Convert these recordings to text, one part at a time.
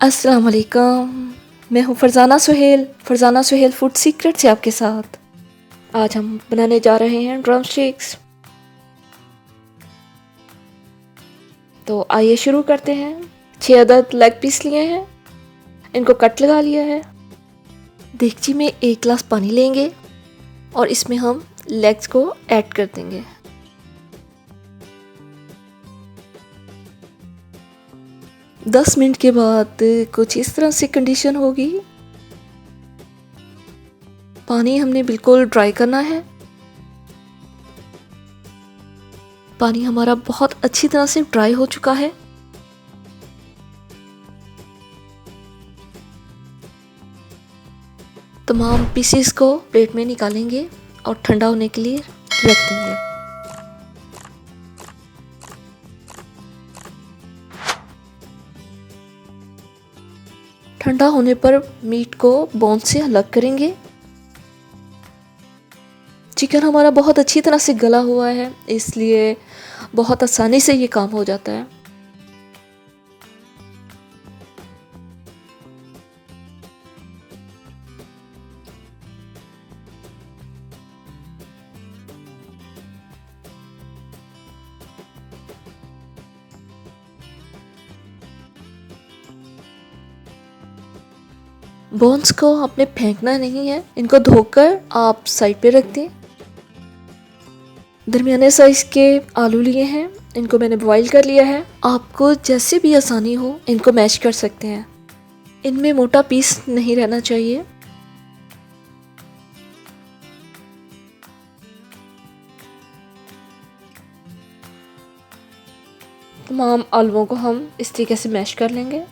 अस्सलाम वालेकुम। मैं हूँ फरजाना सुहेल फूड सीक्रेट से आपके साथ। आज हम बनाने जा रहे हैं ड्रम स्टिक्स। तो आइए शुरू करते हैं। 6 अदद लेग पीस लिए हैं, इनको कट लगा लिया है। देगची में 1 गिलास पानी लेंगे और इसमें हम लेग्स को ऐड कर देंगे। दस मिनट के बाद कुछ इस तरह से कंडीशन होगी। पानी हमने बिल्कुल ड्राई करना है। पानी हमारा बहुत अच्छी तरह से ड्राई हो चुका है। तमाम पीसेस को प्लेट में निकालेंगे और ठंडा होने के लिए रख देंगे। ठंडा होने पर मीट को बोन से अलग करेंगे। चिकन हमारा बहुत अच्छी तरह से गला हुआ है, इसलिए बहुत आसानी से ये काम हो जाता है। बोन्स को आपने फेंकना नहीं है, इनको धोकर आप साइड पे रख दें। दरमियाने साइज के आलू लिए हैं, इनको मैंने बॉईल कर लिया है। आपको जैसे भी आसानी हो इनको मैश कर सकते हैं। इनमें मोटा पीस नहीं रहना चाहिए। तमाम आलुओं को हम इस तरीके से मैश कर लेंगे।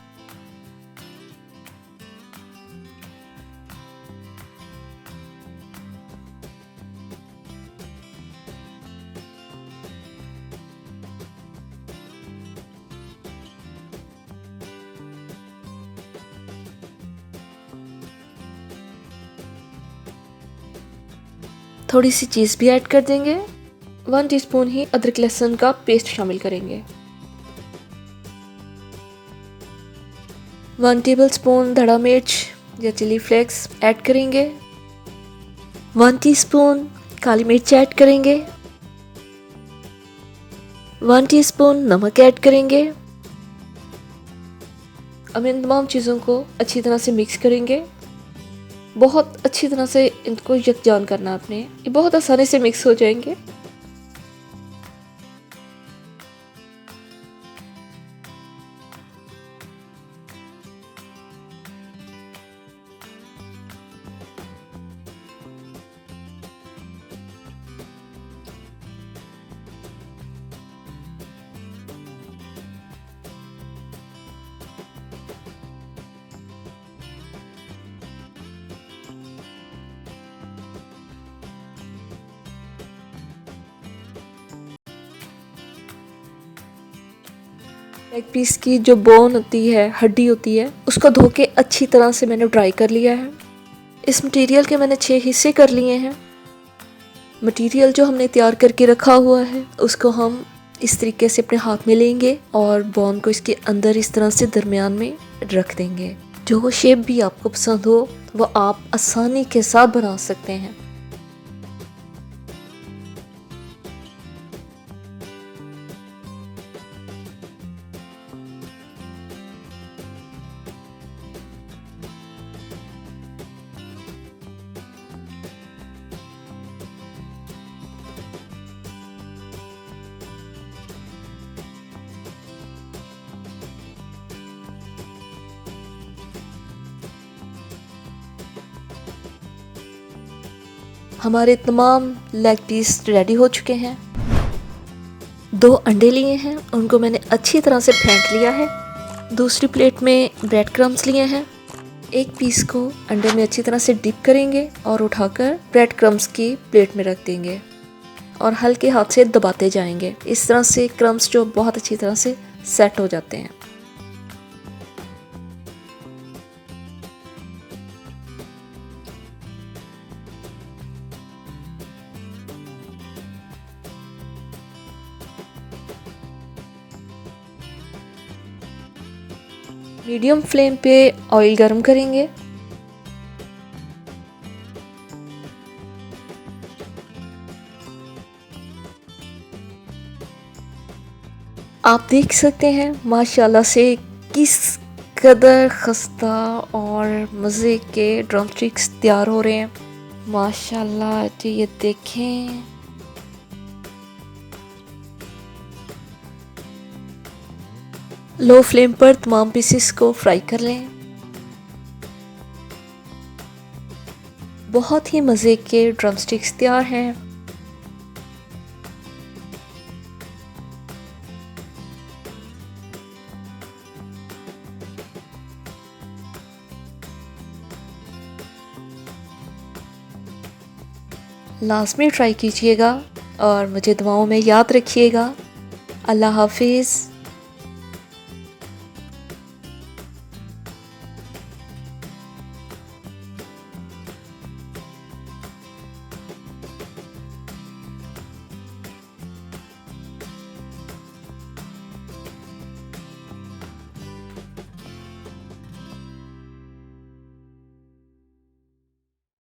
थोड़ी सी चीज़ भी ऐड कर देंगे। 1 टीस्पून ही अदरक लहसुन का पेस्ट शामिल करेंगे। 1 टेबलस्पून धड़ा मिर्च या चिली फ्लेक्स ऐड करेंगे। 1 टीस्पून काली मिर्च ऐड करेंगे। 1 टीस्पून नमक ऐड करेंगे। अब इन तमाम चीज़ों को अच्छी तरह से मिक्स करेंगे। बहुत अच्छी तरह से इनको यकजान करना आपने, ये बहुत आसानी से मिक्स हो जाएंगे। लेग पीस की जो बोन होती है, हड्डी होती है, उसको धो के अच्छी तरह से मैंने ड्राई कर लिया है। इस मटेरियल के मैंने 6 हिस्से कर लिए हैं। मटेरियल जो हमने तैयार करके रखा हुआ है उसको हम इस तरीके से अपने हाथ में लेंगे और बोन को इसके अंदर इस तरह से दरमियान में रख देंगे। जो शेप भी आपको पसंद हो वो आप आसानी के साथ बना सकते हैं। हमारे तमाम लेग पीस रेडी हो चुके हैं। 2 अंडे लिए हैं, उनको मैंने अच्छी तरह से फेंट लिया है। दूसरी प्लेट में ब्रेड क्रम्स लिए हैं। एक पीस को अंडे में अच्छी तरह से डिप करेंगे और उठाकर ब्रेड क्रम्स की प्लेट में रख देंगे और हल्के हाथ से दबाते जाएंगे। इस तरह से क्रम्स जो बहुत अच्छी तरह से सेट हो जाते हैं। मीडियम फ्लेम पे ऑयल गरम करेंगे। आप देख सकते हैं माशाल्लाह से किस कदर खस्ता और मज़े के ड्रम स्टिक्स तैयार हो रहे हैं। माशाल्लाह जी, ये देखें। लो फ्लेम पर तमाम पीसेस को फ्राई कर लें। बहुत ही मज़े के ड्रम स्टिक्स तैयार हैं। लाजमी ट्राई कीजिएगा और मुझे दुआओं में याद रखिएगा। अल्लाह हाफिज़।